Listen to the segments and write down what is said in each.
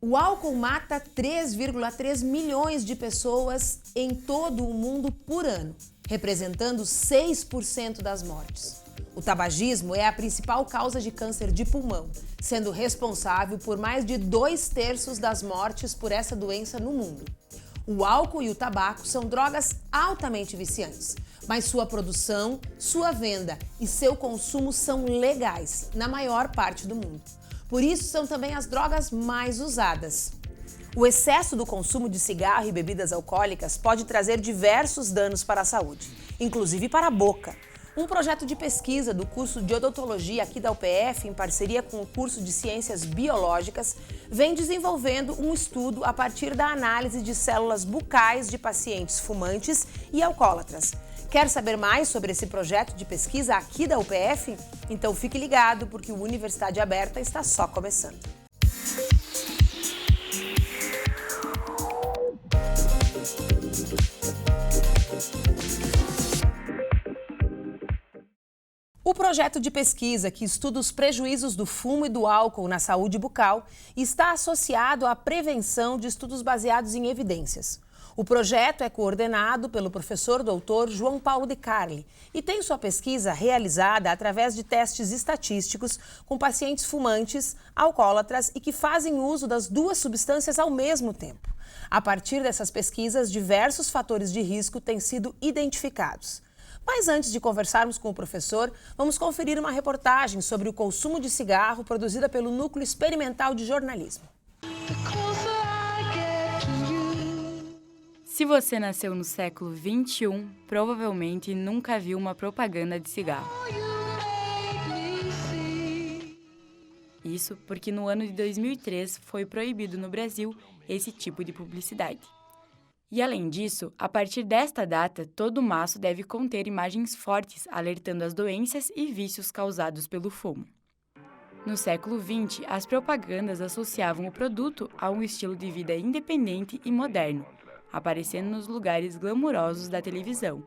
O álcool mata 3,3 milhões de pessoas em todo o mundo por ano, representando 6% das mortes. O tabagismo é a principal causa de câncer de pulmão, sendo responsável por mais de 2/3 das mortes por essa doença no mundo. O álcool e o tabaco são drogas altamente viciantes, mas sua produção, sua venda e seu consumo são legais na maior parte do mundo. Por isso, são também as drogas mais usadas. O excesso do consumo de cigarro e bebidas alcoólicas pode trazer diversos danos para a saúde, inclusive para a boca. Um projeto de pesquisa do curso de odontologia aqui da UPF, em parceria com o curso de ciências biológicas, vem desenvolvendo um estudo a partir da análise de células bucais de pacientes fumantes e alcoólatras. Quer saber mais sobre esse projeto de pesquisa aqui da UPF? Então fique ligado, porque o Universidade Aberta está só começando. O projeto de pesquisa que estuda os prejuízos do fumo e do álcool na saúde bucal está associado à prevenção de estudos baseados em evidências. O projeto é coordenado pelo professor doutor João Paulo de Carli e tem sua pesquisa realizada através de testes estatísticos com pacientes fumantes, alcoólatras e que fazem uso das duas substâncias ao mesmo tempo. A partir dessas pesquisas, diversos fatores de risco têm sido identificados. Mas antes de conversarmos com o professor, vamos conferir uma reportagem sobre o consumo de cigarro produzida pelo Núcleo Experimental de Jornalismo. Se você nasceu no século XXI, provavelmente nunca viu uma propaganda de cigarro. Isso porque no ano de 2003 foi proibido no Brasil esse tipo de publicidade. E além disso, a partir desta data, todo maço deve conter imagens fortes alertando as doenças e vícios causados pelo fumo. No século XX, as propagandas associavam o produto a um estilo de vida independente e moderno, aparecendo nos lugares glamurosos da televisão,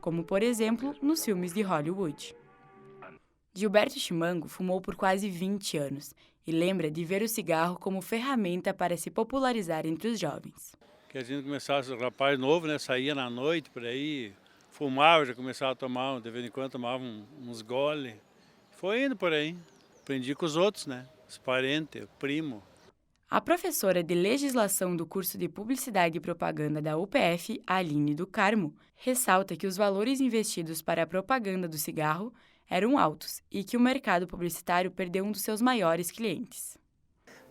como, por exemplo, nos filmes de Hollywood. Gilberto Chimango fumou por quase 20 anos e lembra de ver o cigarro como ferramenta para se popularizar entre os jovens. Que a gente começava, rapaz novo, né? Saía na noite por aí, fumava, já começava a tomar, de vez em quando tomava uns gole. Foi indo por aí. Aprendi com os outros, né? Os parentes, o primo. A professora de legislação do curso de Publicidade e Propaganda da UPF, Aline do Carmo, ressalta que os valores investidos para a propaganda do cigarro eram altos e que o mercado publicitário perdeu um dos seus maiores clientes.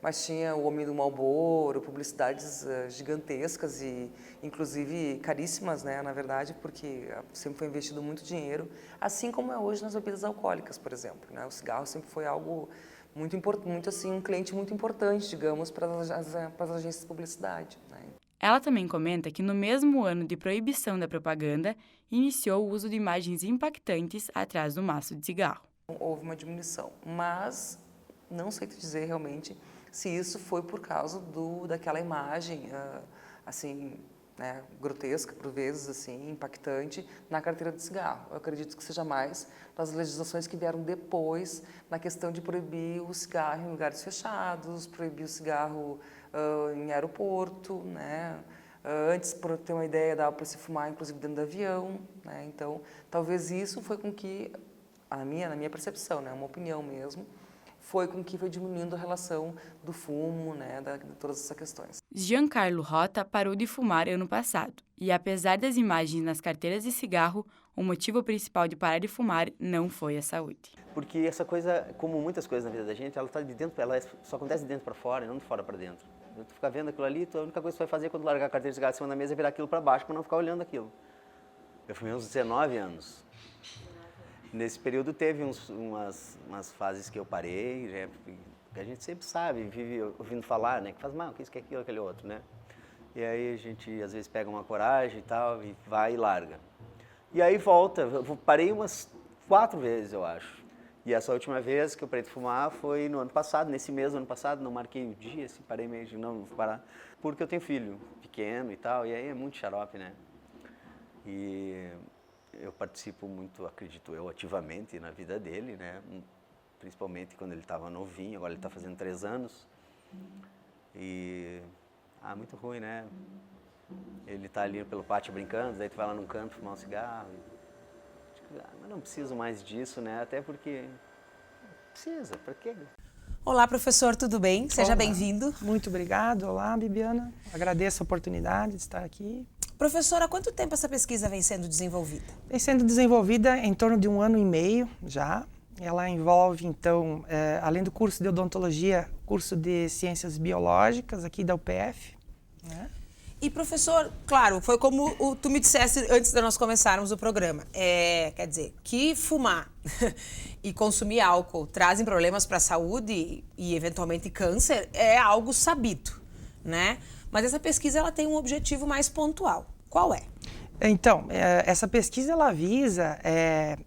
Mas tinha o Homem do Marlboro, publicidades gigantescas e, inclusive, caríssimas, né, na verdade, porque sempre foi investido muito dinheiro, assim como é hoje nas bebidas alcoólicas, por exemplo, né? O cigarro sempre foi algo muito importante, muito assim, um cliente muito importante, digamos, para as agências de publicidade, né? Ela também comenta que no mesmo ano de proibição da propaganda, iniciou o uso de imagens impactantes atrás do maço de cigarro. Houve uma diminuição, mas não sei te dizer realmente se isso foi por causa daquela imagem, assim, né, grotesca, por vezes, assim, impactante, na carteira de cigarro. Eu acredito que seja mais das legislações que vieram depois, na questão de proibir o cigarro em lugares fechados, proibir o cigarro em aeroporto, né? Antes, para ter uma ideia, dava para se fumar, inclusive, dentro do avião, né? Então, talvez isso foi com que, na minha percepção, né, uma opinião mesmo, foi com que foi diminuindo a relação do fumo, né, de todas essas questões. Giancarlo Rota parou de fumar ano passado e, apesar das imagens nas carteiras de cigarro, o motivo principal de parar de fumar não foi a saúde. Porque essa coisa, como muitas coisas na vida da gente, ela tá de dentro, ela só acontece de dentro para fora e não de fora para dentro. Tu fica vendo aquilo ali, a única coisa que tu vai fazer quando largar a carteira de cigarro em cima da mesa é virar aquilo para baixo para não ficar olhando aquilo. Eu fumei uns 19 anos. Nesse período teve umas fases que eu parei, né, a gente sempre sabe, vive ouvindo falar, né, que faz mal, que isso, que aquilo, aquele outro, né. E aí a gente às vezes pega uma coragem e tal, e vai e larga. E aí volta, eu parei umas 4 vezes, eu acho. E essa última vez que eu parei de fumar foi no ano passado, nesse mês do ano passado, não marquei o dia, assim, parei meio de não vou parar, porque eu tenho filho pequeno e tal, e aí é muito xarope, né. E eu participo muito, acredito eu, ativamente na vida dele, né? Principalmente quando ele estava novinho, agora ele está fazendo 3 anos. E, muito ruim, né? Ele tá ali pelo pátio brincando, daí tu vai lá num canto fumar um cigarro. Mas não preciso mais disso, né? Até porque precisa, pra quê? Olá, professor, tudo bem? Seja bem-vindo. Muito obrigado. Olá, Bibiana. Agradeço a oportunidade de estar aqui. Professor, há quanto tempo essa pesquisa vem sendo desenvolvida? Vem sendo desenvolvida em torno de 1 ano e meio já. Ela envolve, então, além do curso de odontologia, curso de ciências biológicas aqui da UPF, né? E, professor, claro, foi como tu me disseste antes de nós começarmos o programa. Quer dizer, que fumar e consumir álcool trazem problemas para a saúde e, eventualmente, câncer é algo sabido, né? Mas essa pesquisa ela tem um objetivo mais pontual. Qual é? Então, essa pesquisa ela visa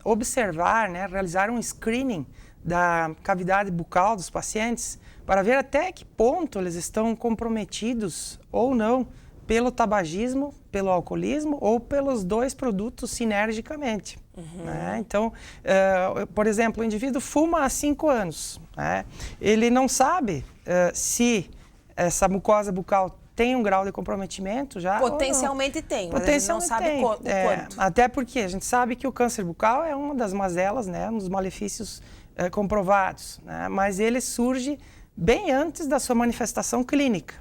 observar, né, realizar um screening da cavidade bucal dos pacientes para ver até que ponto eles estão comprometidos ou não pelo tabagismo, pelo alcoolismo ou pelos dois produtos sinergicamente. Né? Então, por exemplo, o indivíduo fuma há 5 anos. Né? Ele não sabe se essa mucosa bucal tem um grau de comprometimento já. Potencialmente tem, mas potencialmente a gente não sabe o quanto. Até porque a gente sabe que o câncer bucal é uma das mazelas, né, um dos malefícios comprovados. Né? Mas ele surge bem antes da sua manifestação clínica.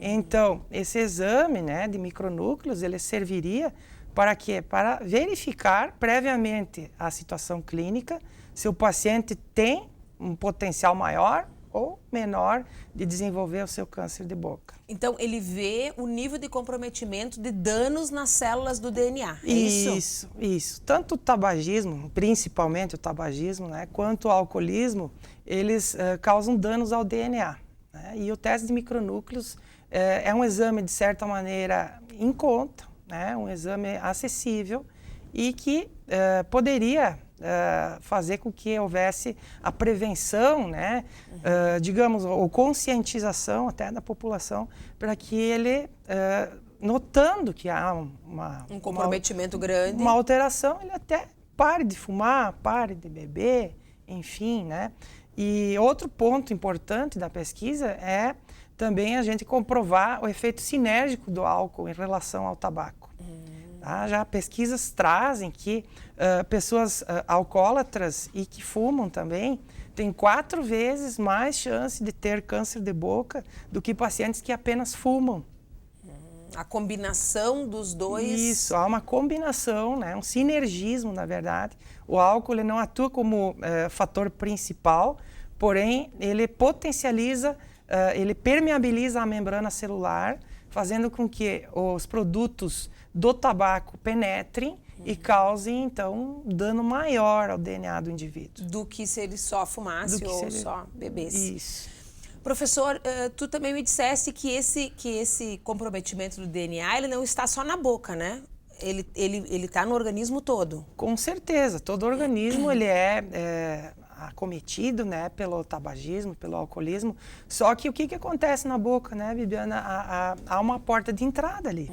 Então, esse exame, né, de micronúcleos, ele serviria para quê? Para verificar previamente a situação clínica, se o paciente tem um potencial maior ou menor de desenvolver o seu câncer de boca. Então, ele vê o nível de comprometimento de danos nas células do DNA, é isso? Isso. Tanto o tabagismo, principalmente o tabagismo, né, quanto o alcoolismo, eles causam danos ao DNA. Né? E o teste de micronúcleos é um exame, de certa maneira, em conta, né? Um exame acessível e que poderia fazer com que houvesse a prevenção, né? Digamos, ou conscientização até da população, para que ele, notando que há um comprometimento grande, uma alteração, ele até pare de fumar, pare de beber, enfim, né? E outro ponto importante da pesquisa é também a gente comprovar o efeito sinérgico do álcool em relação ao tabaco. Tá? Já pesquisas trazem que pessoas alcoólatras e que fumam também têm 4 vezes mais chance de ter câncer de boca do que pacientes que apenas fumam. A combinação dos dois... Isso, há uma combinação, né? Um sinergismo, na verdade. O álcool ele não atua como fator principal, porém ele potencializa, ele permeabiliza a membrana celular, fazendo com que os produtos do tabaco penetrem e causem, então, um dano maior ao DNA do indivíduo. Do que se ele só fumasse ou só bebesse. Isso. Professor, tu também me disseste que esse comprometimento do DNA, ele não está só na boca, né? Ele está no organismo todo. Com certeza. Todo organismo ele é acometido, né, pelo tabagismo, pelo alcoolismo. Só que o que acontece na boca, né, Bibiana? Há uma porta de entrada ali.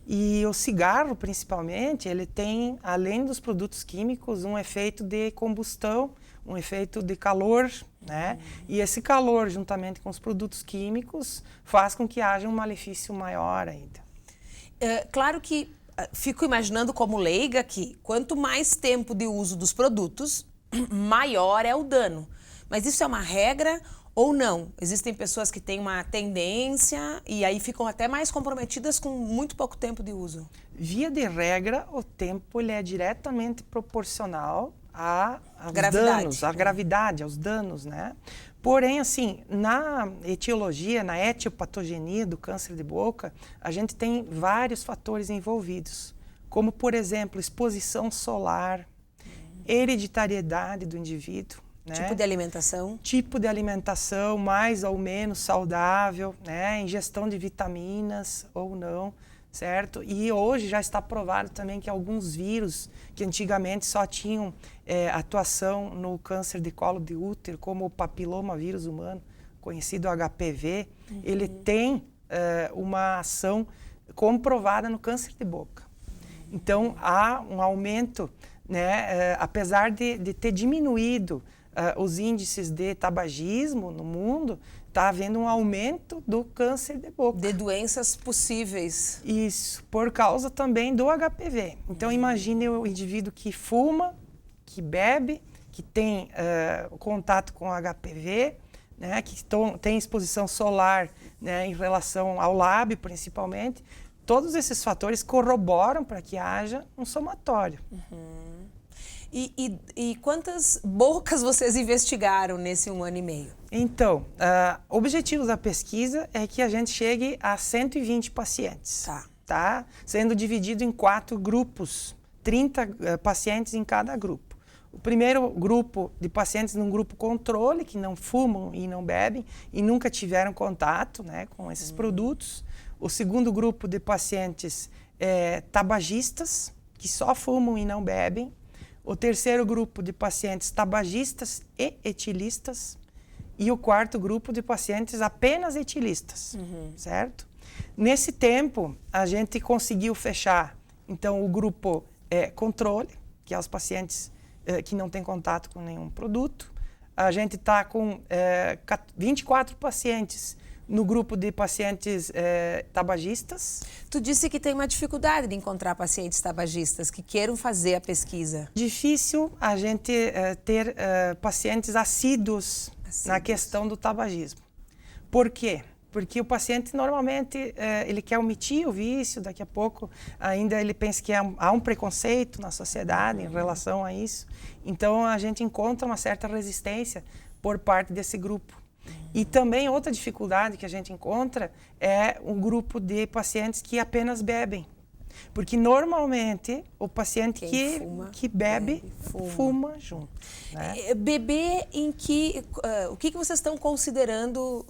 E o cigarro, principalmente, ele tem, além dos produtos químicos, um efeito de combustão, um efeito de calor, né? E esse calor, juntamente com os produtos químicos, faz com que haja um malefício maior ainda. Claro que fico imaginando como leiga que quanto mais tempo de uso dos produtos, maior é o dano. Mas isso é uma regra ou não? Existem pessoas que têm uma tendência e aí ficam até mais comprometidas com muito pouco tempo de uso. Via de regra, o tempo ele é diretamente proporcional aos danos, à gravidade, aos danos, né? Porém, assim, na etiologia, na etiopatogenia do câncer de boca, a gente tem vários fatores envolvidos, como, por exemplo, exposição solar, hereditariedade do indivíduo, né? Tipo de alimentação? Tipo de alimentação, mais ou menos saudável, né? Ingestão de vitaminas ou não, certo? E hoje já está provado também que alguns vírus que antigamente só tinham atuação no câncer de colo de útero, como o papilomavírus humano, conhecido HPV, ele tem uma ação comprovada no câncer de boca. Então, há um aumento, né, apesar de ter diminuído os índices de tabagismo no mundo, está havendo um aumento do câncer de boca. De doenças possíveis. Isso, por causa também do HPV. Então, imagine o indivíduo que fuma, que bebe, que tem contato com HPV, né, que tem exposição solar, né, em relação ao lábio, principalmente. Todos esses fatores corroboram para que haja um somatório. E quantas bocas vocês investigaram nesse 1 ano e meio? Então, o objetivo da pesquisa é que a gente chegue a 120 pacientes. Tá? Sendo dividido em 4 grupos, 30 pacientes em cada grupo. O primeiro grupo de pacientes num grupo controle, que não fumam e não bebem e nunca tiveram contato, né, com esses produtos. O segundo grupo de pacientes tabagistas, que só fumam e não bebem. O terceiro grupo de pacientes tabagistas e etilistas. E o quarto grupo de pacientes apenas etilistas, certo? Nesse tempo, a gente conseguiu fechar, então, o grupo controle, que é os pacientes que não têm contato com nenhum produto. A gente está com 24 pacientes no grupo de pacientes tabagistas. Tu disse que tem uma dificuldade de encontrar pacientes tabagistas que queiram fazer a pesquisa. Difícil a gente ter pacientes assíduos na questão do tabagismo. Por quê? Porque o paciente normalmente ele quer omitir o vício, daqui a pouco ainda ele pensa que há um preconceito na sociedade em relação a isso. Então a gente encontra uma certa resistência por parte desse grupo. E também outra dificuldade que a gente encontra é um grupo de pacientes que apenas bebem. Porque normalmente o paciente que bebe, fuma junto. Né? Beber em que... o que vocês estão considerando?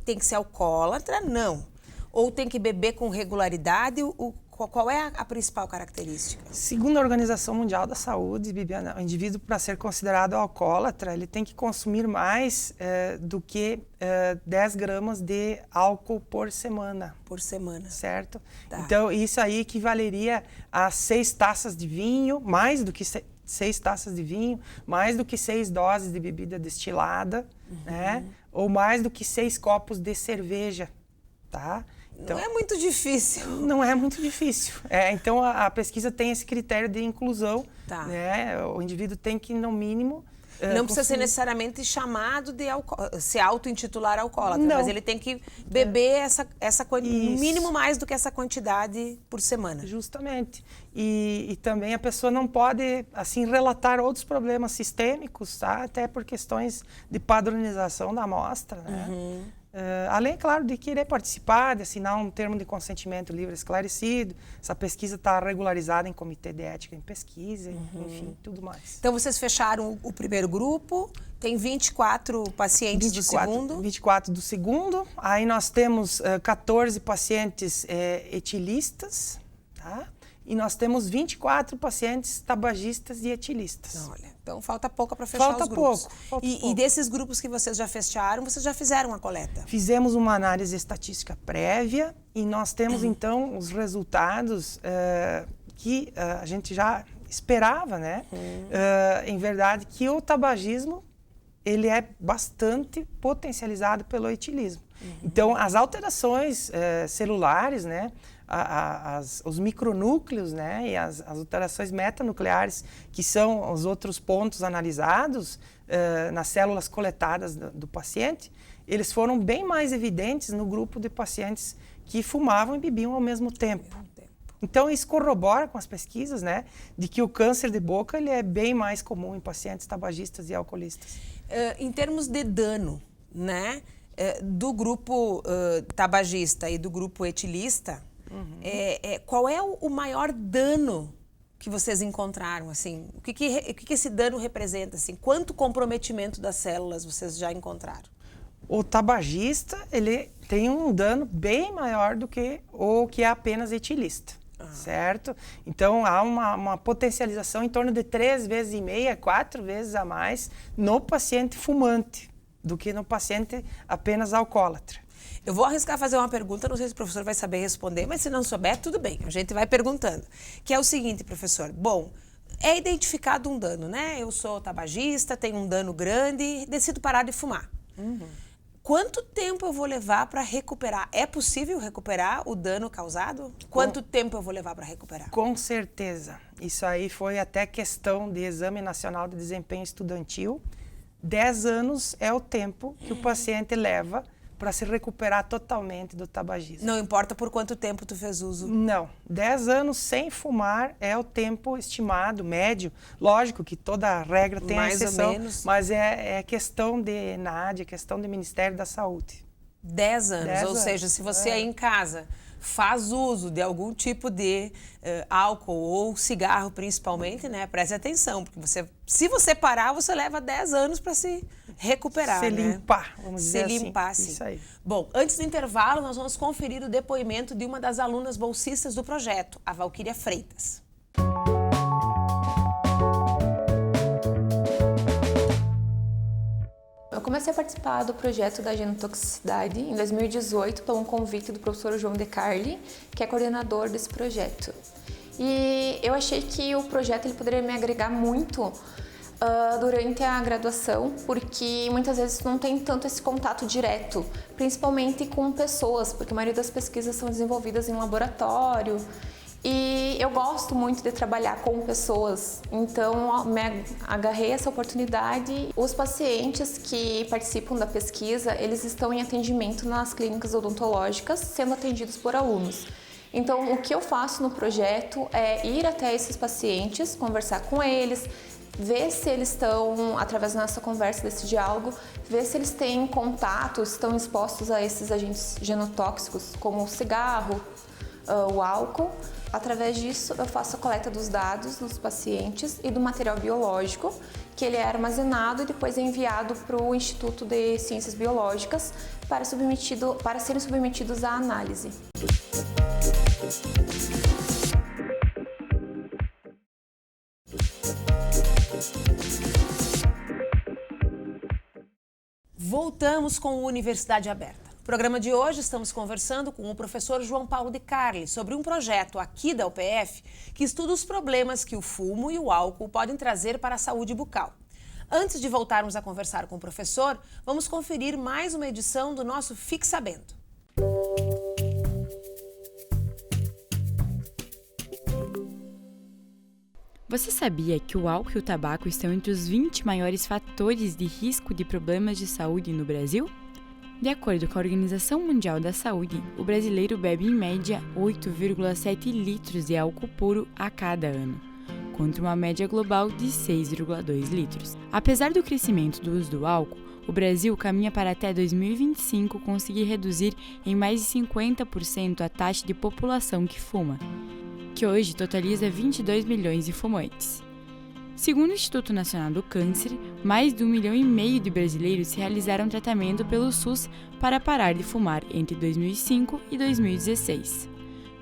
Tem que ser alcoólatra? Não. Ou tem que beber com regularidade? Qual é a principal característica? Segundo a Organização Mundial da Saúde, Bibiana, o indivíduo, para ser considerado alcoólatra, ele tem que consumir mais do que 10 gramas de álcool por semana. Por semana. Certo? Tá. Então, isso aí equivaleria a 6 taças de vinho, mais do que 6 taças de vinho, mais do que 6 doses de bebida destilada, né? Ou mais do que 6 copos de cerveja, tá? Então, não é muito difícil. Não é muito difícil. Então, a pesquisa tem esse critério de inclusão. Tá. Né? O indivíduo tem que, no mínimo... Não precisa ser necessariamente chamado de se auto-intitular alcoólatra, mas ele tem que beber no mínimo mais do que essa quantidade por semana. Justamente. E também a pessoa não pode, assim, relatar outros problemas sistêmicos, tá? Até por questões de padronização da amostra, né? Além, claro, de querer participar, de assinar um termo de consentimento livre esclarecido. Essa pesquisa está regularizada em comitê de ética em pesquisa, enfim, tudo mais. Então, vocês fecharam o primeiro grupo, tem 24 pacientes do segundo? 24 do segundo. Aí nós temos 14 pacientes etilistas, tá? E nós temos 24 pacientes tabagistas e etilistas. Olha, então falta pouco para fechar os grupos. Falta pouco. E desses grupos que vocês já fecharam, vocês já fizeram a coleta? Fizemos uma análise estatística prévia e nós temos, então, os resultados que a gente já esperava, né? Em verdade, que o tabagismo ele é bastante potencializado pelo etilismo. Então, as alterações celulares, né? Os micronúcleos, né, e as alterações metanucleares, que são os outros pontos analisados nas células coletadas do paciente, eles foram bem mais evidentes no grupo de pacientes que fumavam e bebiam ao mesmo tempo. Então, isso corrobora com as pesquisas, né, de que o câncer de boca ele é bem mais comum em pacientes tabagistas e alcoolistas. Em termos de dano, né, do grupo tabagista e do grupo etilista, qual é o maior dano que vocês encontraram? Assim? O que esse dano representa? Assim? Quanto comprometimento das células vocês já encontraram? O tabagista ele tem um dano bem maior do que o que é apenas etilista, certo? Então, há uma potencialização em torno de 3,5 vezes, 4 vezes a mais no paciente fumante do que no paciente apenas alcoólatra. Eu vou arriscar fazer uma pergunta, não sei se o professor vai saber responder, mas se não souber, tudo bem, a gente vai perguntando. Que é o seguinte, professor, bom, é identificado um dano, né? Eu sou tabagista, tenho um dano grande, decido parar de fumar. Quanto tempo eu vou levar para recuperar? É possível recuperar o dano causado? Quanto tempo eu vou levar para recuperar? Com certeza. Isso aí foi até questão de Exame Nacional de Desempenho Estudantil. 10 anos é o tempo que o paciente leva para se recuperar totalmente do tabagismo. Não importa por quanto tempo tu fez uso? Não. 10 anos sem fumar é o tempo estimado, médio. Lógico que toda regra tem Mais exceção, ou menos. mas é questão de ENAD, é questão do Ministério da Saúde. 10 anos. 10 Ou anos. seja, se você aí em casa faz uso de algum tipo de álcool ou cigarro principalmente, né? Preste atenção, porque se você parar, você leva 10 anos para se recuperar, Se né? limpar, vamos dizer assim. Se limpar, sim. Isso aí. Bom, antes do intervalo, nós vamos conferir o depoimento de uma das alunas bolsistas do projeto, a Valquíria Freitas. Eu comecei a participar do projeto da genotoxicidade em 2018 por um convite do professor João De Carli, que é coordenador desse projeto. E eu achei que o projeto ele poderia me agregar muito durante a graduação, porque muitas vezes não tem tanto esse contato direto, principalmente com pessoas, porque a maioria das pesquisas são desenvolvidas em laboratório. E eu gosto muito de trabalhar com pessoas, então me agarrei a essa oportunidade. Os pacientes que participam da pesquisa, eles estão em atendimento nas clínicas odontológicas, sendo atendidos por alunos. Então, o que eu faço no projeto é ir até esses pacientes, conversar com eles, ver se eles estão, através da nossa conversa, desse diálogo, ver se eles têm contato, estão expostos a esses agentes genotóxicos, como o cigarro, o álcool. Através disso, eu faço a coleta dos dados dos pacientes e do material biológico, que ele é armazenado e depois é enviado para o Instituto de Ciências Biológicas para serem submetidos à análise. Voltamos com o Universidade Aberta. No programa de hoje estamos conversando com o professor João Paulo De Carli sobre um projeto aqui da UPF que estuda os problemas que o fumo e o álcool podem trazer para a saúde bucal. Antes de voltarmos a conversar com o professor, vamos conferir mais uma edição do nosso Fique Sabendo. Você sabia que o álcool e o tabaco estão entre os 20 maiores fatores de risco de problemas de saúde no Brasil? De acordo com a Organização Mundial da Saúde, o brasileiro bebe em média 8,7 litros de álcool puro a cada ano, contra uma média global de 6,2 litros. Apesar do crescimento do uso do álcool, o Brasil caminha para até 2025 conseguir reduzir em mais de 50% a taxa de população que fuma, que hoje totaliza 22 milhões de fumantes. Segundo o Instituto Nacional do Câncer, mais de 1,5 milhão de brasileiros realizaram tratamento pelo SUS para parar de fumar entre 2005 e 2016.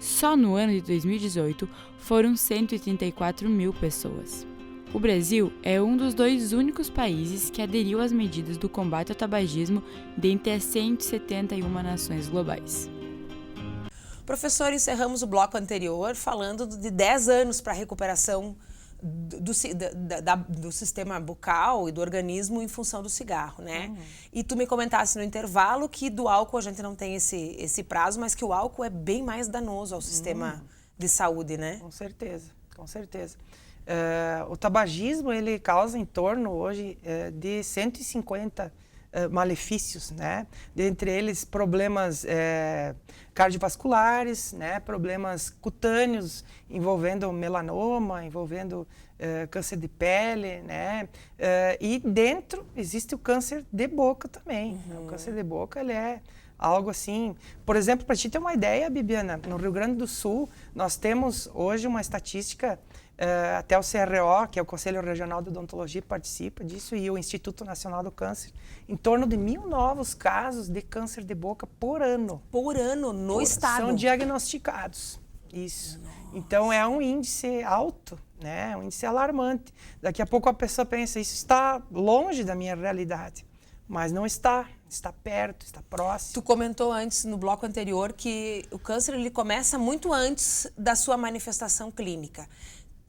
Só no ano de 2018 foram 134 mil pessoas. O Brasil é um dos 2 únicos países que aderiu às medidas do combate ao tabagismo dentre as 171 nações globais. Professor, encerramos o bloco anterior falando de 10 anos para a recuperação do sistema bucal e do organismo em função do cigarro, né? E tu me comentasse no intervalo que do álcool a gente não tem esse prazo, mas que o álcool é bem mais danoso ao sistema de saúde, né? Com certeza, com certeza. O tabagismo, ele causa em torno hoje de 150 malefícios, né? Dentre eles problemas cardiovasculares, né? Problemas cutâneos envolvendo melanoma, envolvendo câncer de pele, né? E dentro existe o câncer de boca também. O câncer de boca, ele é algo assim... Por exemplo, para te ter uma ideia, Bibiana, no Rio Grande do Sul, nós temos hoje uma estatística, até o CRO, que é o Conselho Regional de Odontologia, participa disso, e o Instituto Nacional do Câncer, em torno de 1.000 novos casos de câncer de boca por ano. Por ano, no estado? São diagnosticados, isso. Nossa. Então, é um índice alto, né? Um índice alarmante. Daqui a pouco a pessoa pensa, isso está longe da minha realidade, mas não está. Está perto, está próximo. Tu comentou antes, no bloco anterior, que o câncer ele começa muito antes da sua manifestação clínica.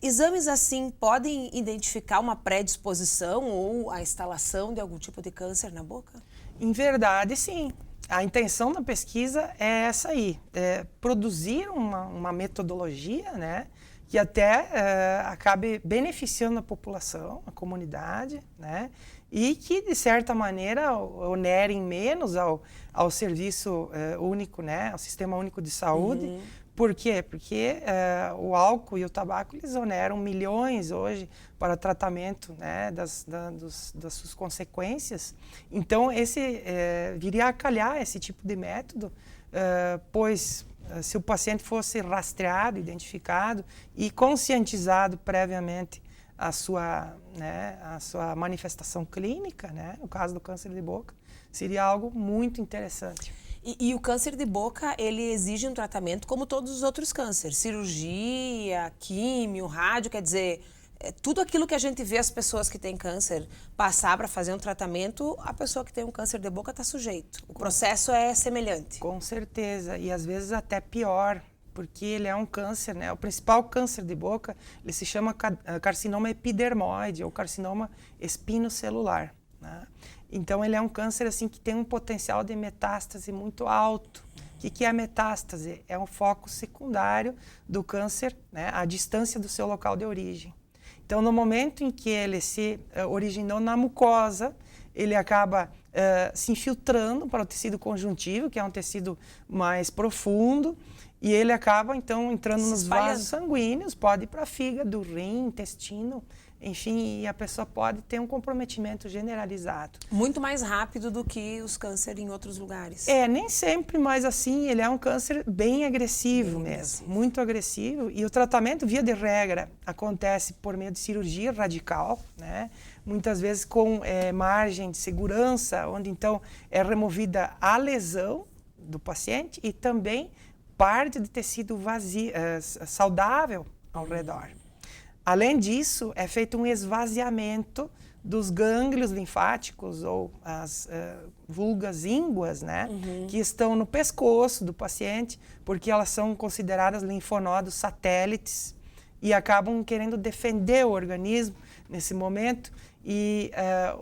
Exames assim podem identificar uma predisposição ou a instalação de algum tipo de câncer na boca? Em verdade, sim. A intenção da pesquisa é essa aí, é produzir uma metodologia, né, que até acabe beneficiando a população, a comunidade, né, e que, de certa maneira, onerem menos ao serviço único, né, ao Sistema Único de Saúde. Por quê? Porque o álcool e o tabaco, eles oneram milhões hoje para tratamento, né, das suas consequências. Então, viria a calhar esse tipo de método, pois se o paciente fosse rastreado, identificado e conscientizado previamente a sua manifestação clínica, né, no caso do câncer de boca, seria algo muito interessante. E o câncer de boca, ele exige um tratamento como todos os outros cânceres. Cirurgia, químio, rádio, quer dizer, tudo aquilo que a gente vê as pessoas que têm câncer passar para fazer um tratamento, a pessoa que tem um câncer de boca está sujeito. O processo é semelhante. Com certeza, e às vezes até pior, porque ele é um câncer, né? O principal câncer de boca, ele se chama carcinoma epidermoide ou carcinoma espinocelular, né? Então, ele é um câncer assim, que tem um potencial de metástase muito alto. O que é a metástase? É um foco secundário do câncer, né, à distância do seu local de origem. Então, no momento em que ele se originou na mucosa, ele acaba se infiltrando para o tecido conjuntivo, que é um tecido mais profundo, e ele acaba, então, entrando nos vasos sanguíneos, pode ir para fígado, rim, intestino, enfim, e a pessoa pode ter um comprometimento generalizado. Muito mais rápido do que os cânceres em outros lugares. Nem sempre, mas assim, ele é um câncer bem agressivo mesmo, muito agressivo. E o tratamento, via de regra, acontece por meio de cirurgia radical, né? Muitas vezes com margem de segurança, onde então é removida a lesão do paciente e também parte de tecido vazio, saudável ao redor. Além disso, é feito um esvaziamento dos gânglios linfáticos ou as vulgas ínguas, né, que estão no pescoço do paciente, porque elas são consideradas linfonodos satélites e acabam querendo defender o organismo nesse momento. E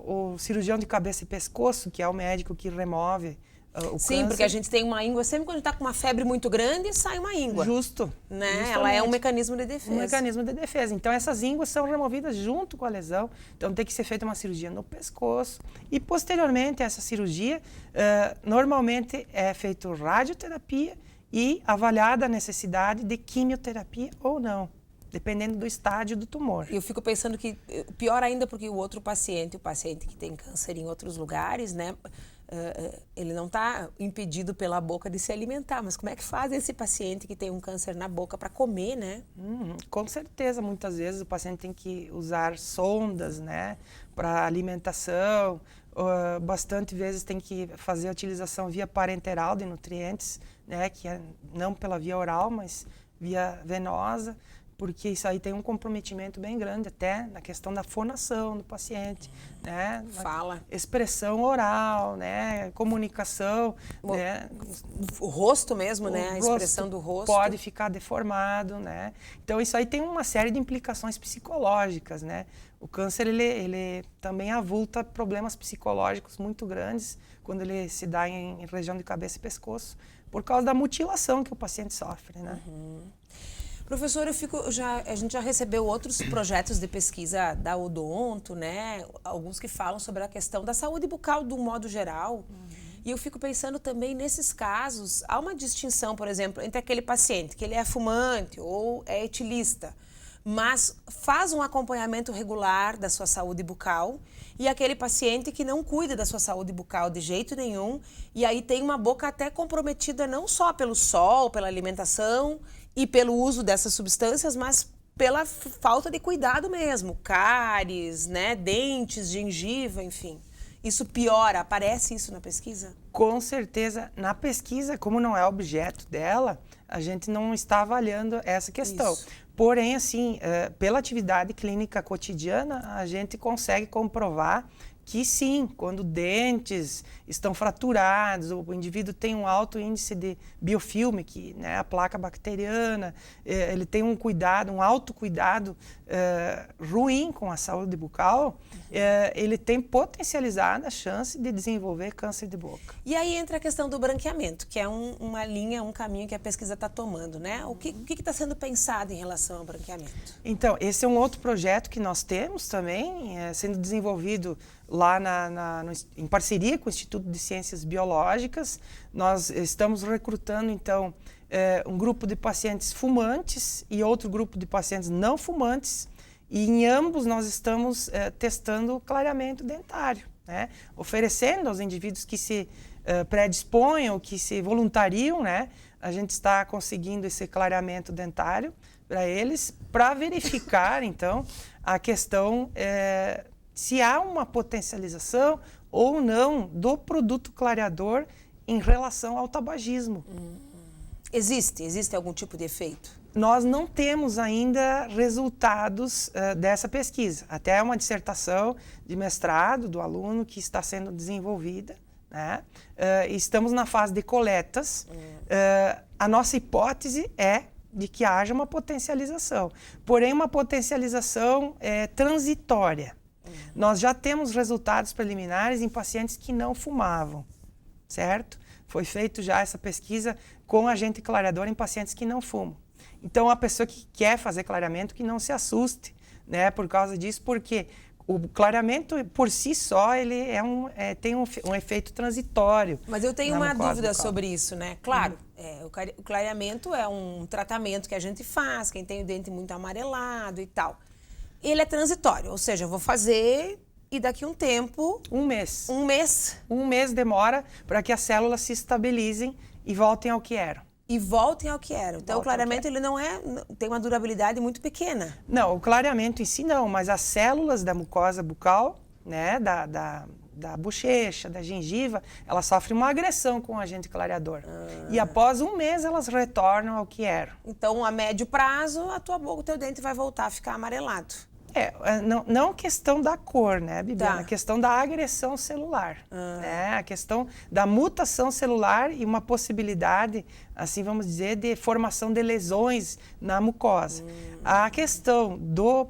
o cirurgião de cabeça e pescoço, que é o médico que remove o Sim, câncer. porque a gente tem uma íngua, sempre quando está com uma febre muito grande, sai uma íngua. Justo. Né? Justamente. Ela é um mecanismo de defesa. Um mecanismo de defesa. Então, essas ínguas são removidas junto com a lesão. Então, tem que ser feita uma cirurgia no pescoço. E, posteriormente a essa cirurgia, normalmente é feita radioterapia e avaliada a necessidade de quimioterapia ou não, dependendo do estágio do tumor. Eu fico pensando que, pior ainda, porque o paciente que tem câncer em outros lugares, né, ele não está impedido pela boca de se alimentar, mas como é que faz esse paciente que tem um câncer na boca para comer, né? Com certeza, muitas vezes o paciente tem que usar sondas, né, para alimentação, bastante vezes tem que fazer a utilização via parenteral de nutrientes, né, que é não pela via oral, mas via venosa, porque isso aí tem um comprometimento bem grande até na questão da fonação do paciente, né? Fala. Expressão oral, né? Comunicação, né? O rosto mesmo, né? A expressão do rosto. Pode ficar deformado, né? Então, isso aí tem uma série de implicações psicológicas, né? O câncer, ele também avulta problemas psicológicos muito grandes quando ele se dá em região de cabeça e pescoço, por causa da mutilação que o paciente sofre, né? Professor, a gente já recebeu outros projetos de pesquisa da Odonto, né? Alguns que falam sobre a questão da saúde bucal de um modo geral. E eu fico pensando também nesses casos, há uma distinção, por exemplo, entre aquele paciente que ele é fumante ou é etilista, mas faz um acompanhamento regular da sua saúde bucal, e aquele paciente que não cuida da sua saúde bucal de jeito nenhum, e aí tem uma boca até comprometida não só pelo sol, pela alimentação e pelo uso dessas substâncias, mas pela falta de cuidado mesmo, cáries, né, dentes, gengiva, enfim. Isso piora? Aparece isso na pesquisa? Com certeza. Na pesquisa, como não é objeto dela, a gente não está avaliando essa questão. Isso. Porém, assim, pela atividade clínica cotidiana, a gente consegue comprovar que sim, quando dentes estão fraturados, o indivíduo tem um alto índice de biofilme, que, né, a placa bacteriana, ele tem um cuidado, um autocuidado ruim com a saúde bucal, ele tem potencializado a chance de desenvolver câncer de boca. E aí entra a questão do branqueamento, que é uma linha, um caminho que a pesquisa está tomando, né? O que está sendo pensado em relação ao branqueamento? Então, esse é um outro projeto que nós temos também, sendo desenvolvido lá em parceria com o Instituto de Ciências Biológicas. Nós estamos recrutando, então, um grupo de pacientes fumantes e outro grupo de pacientes não fumantes, e em ambos nós estamos testando o clareamento dentário, né? Oferecendo aos indivíduos que se predispõem ou que se voluntariam, né? A gente está conseguindo esse clareamento dentário para eles, para verificar, então, a questão se há uma potencialização ou não do produto clareador em relação ao tabagismo. Existe algum tipo de efeito? Nós não temos ainda resultados dessa pesquisa. Até uma dissertação de mestrado do aluno que está sendo desenvolvida, né? Estamos na fase de coletas. A nossa hipótese é de que haja uma potencialização, porém uma potencialização transitória. Nós já temos resultados preliminares em pacientes que não fumavam, certo? Foi feito já essa pesquisa com agente clareador em pacientes que não fumam. Então, a pessoa que quer fazer clareamento, que não se assuste, né, por causa disso, porque o clareamento, por si só, ele tem um efeito transitório. Mas eu tenho uma dúvida bucal sobre isso, né? Claro, o clareamento é um tratamento que a gente faz, quem tem o dente muito amarelado e tal. Ele é transitório, ou seja, eu vou fazer e daqui a um tempo... Um mês. Um mês? Um mês demora para que as células se estabilizem e voltem ao que eram. E voltem ao que eram. Então, o clareamento ele tem uma durabilidade muito pequena. Não, o clareamento em si não, mas as células da mucosa bucal, né, da bochecha, da gengiva, elas sofrem uma agressão com o agente clareador. E após um mês elas retornam ao que eram. Então, a médio prazo, o teu dente vai voltar a ficar amarelado. Não questão da cor, né, Bibiana? Tá. A questão da agressão celular, né? A questão da mutação celular e uma possibilidade, assim vamos dizer, de formação de lesões na mucosa. A questão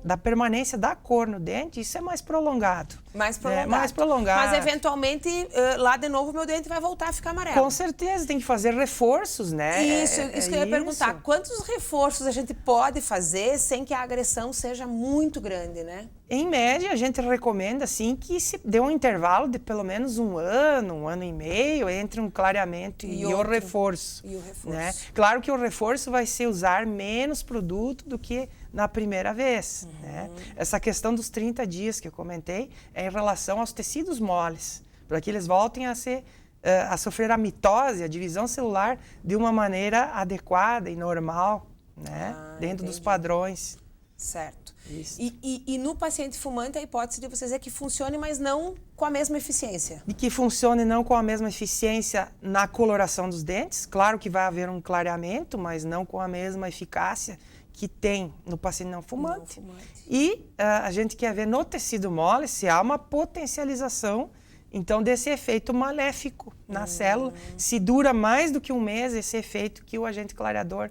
da permanência da cor no dente, isso é mais prolongado. Mais prolongado. Mais prolongado. Mas, eventualmente, lá de novo, meu dente vai voltar a ficar amarelo. Com certeza, tem que fazer reforços, né? Isso que eu ia perguntar. Quantos reforços a gente pode fazer sem que a agressão seja muito grande, né? Em média, a gente recomenda, assim, que se dê um intervalo de pelo menos um ano e meio entre um clareamento e o reforço. Né? Claro que o reforço vai ser usar menos produto do que na primeira vez. Né? Essa questão dos 30 dias que eu comentei é em relação aos tecidos moles, para que eles voltem a sofrer a mitose, a divisão celular, de uma maneira adequada e normal, né? Dentro dos padrões. Certo. E no paciente fumante, a hipótese de vocês é que funcione, mas não com a mesma eficiência? De que funcione não com a mesma eficiência na coloração dos dentes. Claro que vai haver um clareamento, mas não com a mesma eficácia que tem no paciente não fumante. E a gente quer ver no tecido mole se há uma potencialização, então, desse efeito maléfico na célula. Se dura mais do que um mês esse efeito que o agente clareador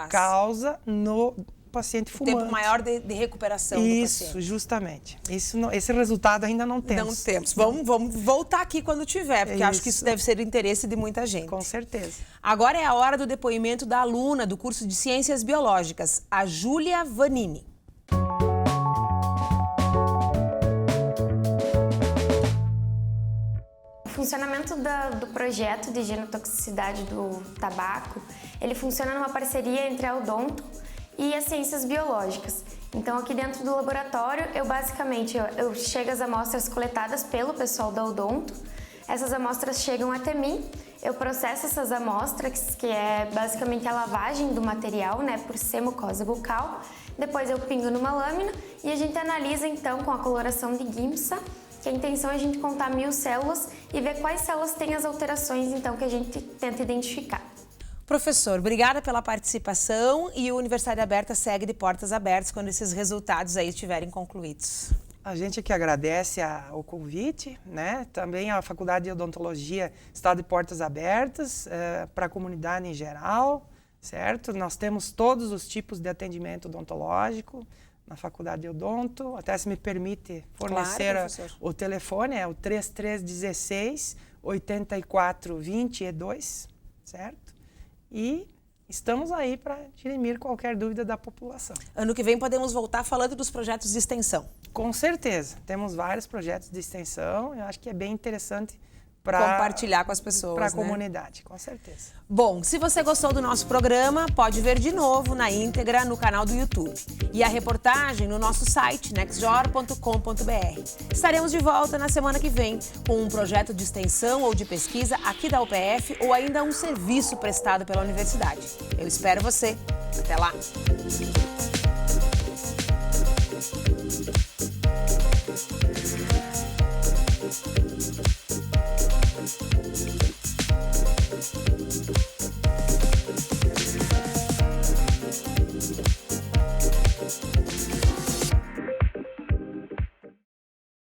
causa no paciente fumante. Tempo maior de recuperação do paciente. Isso, justamente. Esse resultado ainda não temos. Não temos. Vamos voltar aqui quando tiver, porque acho que isso deve ser do interesse de muita gente. Com certeza. Agora é a hora do depoimento da aluna do curso de Ciências Biológicas, a Júlia Vanini. O funcionamento do projeto de genotoxicidade do tabaco, ele funciona numa parceria entre a Odonto e as ciências biológicas. Então, aqui dentro do laboratório, eu chego as amostras coletadas pelo pessoal da Odonto. Essas amostras chegam até mim, eu processo essas amostras, que é basicamente a lavagem do material, né, por ser mucosa bucal. Depois eu pingo numa lâmina e a gente analisa, então, com a coloração de Giemsa, que a intenção é a gente contar 1000 células e ver quais células têm as alterações, então, que a gente tenta identificar. Professor, obrigada pela participação e o Universidade Aberta segue de portas abertas quando esses resultados aí estiverem concluídos. A gente que agradece o convite, né? Também a Faculdade de Odontologia está de portas abertas para a comunidade em geral, certo? Nós temos todos os tipos de atendimento odontológico na Faculdade de Odonto. Até se me permite fornecer o telefone, é o 3316-8422, certo? E estamos aí para dirimir qualquer dúvida da população. Ano que vem podemos voltar falando dos projetos de extensão. Com certeza. Temos vários projetos de extensão. Eu acho que é bem interessante para compartilhar com as pessoas, para a né? comunidade, com certeza. Bom, se você gostou do nosso programa, pode ver de novo na íntegra no canal do YouTube. E a reportagem no nosso site, nextjor.com.br. Estaremos de volta na semana que vem com um projeto de extensão ou de pesquisa aqui da UPF ou ainda um serviço prestado pela universidade. Eu espero você. Até lá!